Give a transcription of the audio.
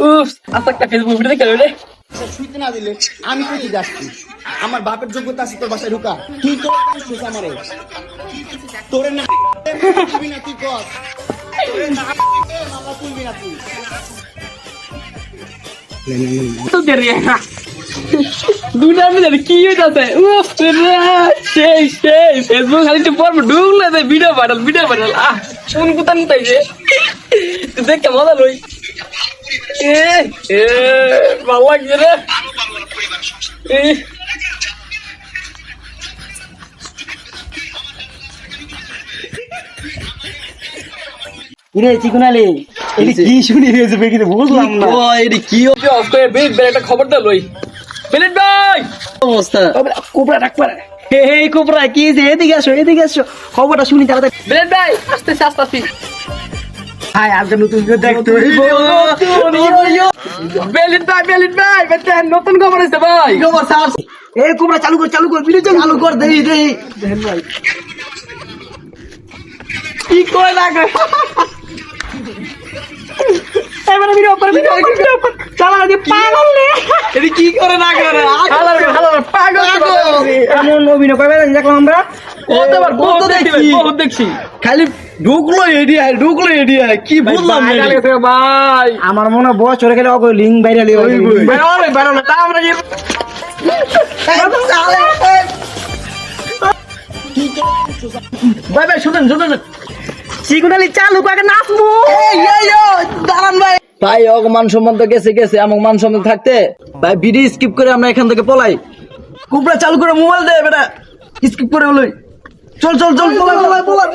উফ, আচ্ছা একটা ফেসবুক ভিডিও দেখে রে। শুইতে না দিলে আমি কইতে যাচ্ছি আমার বাপের যোগ্যতা আছে তোর বাসায় ঢুকা তুই করে দিছিস আমারে তোরে না তুই না তুই কর তোরে না মামলা তুলবি না তুই তো দেরি না দুনিয়ার মধ্যে কি হইতাছে উফ রে সেই ফেসবুক খালি তো পড়ব ঢুকলে যে ভিডিও ভাইরাল কোন কোথা নিতাইছে তুই দেখ মজা লই এ এ ভালো লাগছে রে এ ইরে চিকুনালি এই কি শুনি হয়েছে বেকি বুঝলাম না ও এডি কি অফ করে বেশ একটা খবর দা লই মিলিত ভাই অবস্থা কোবরা ডাক পারে এই কোবরা কি যে এদিকে আসো খবরটা শুনি তাড়াতাড়ি মিলিত ভাই আস্তে হাই আর নতুন দেখতে মিলিত ভাই বেটা নতুন খবর আছে ভাই খবর স্যার এই কোবরা চালু কর ভিডিও চালু কর দেই দেখেন ভাই কি কয় লাগে এবারে ভিডিও চালা দি পাগল রে এডি কি করে না করে হালার পাগল এমন অভিনয় করবে দেখলাম আমরা কতবার বহুত দেখছি খালি ঢুকলো এডিয়া কি বুঝলাম না ভাই গেছে ভাই আমার মনে হয় বয়স চলে গেলে ওকে লিঙ্ক ভাইরাল বাইরে তা আমরা কি ভাই শুনেন চিকুনালি চালু করে নাচবো দাঁড়ান ভাই মান সম্মান তো গেছে আমার মান সম্মান থাকতে ভাই ভিডিও স্কিপ করে আমরা এখান থেকে পলাই কুপড়া চালু করে মোবাইল দে বেটা স্কিপ করে হলোই চল পলাই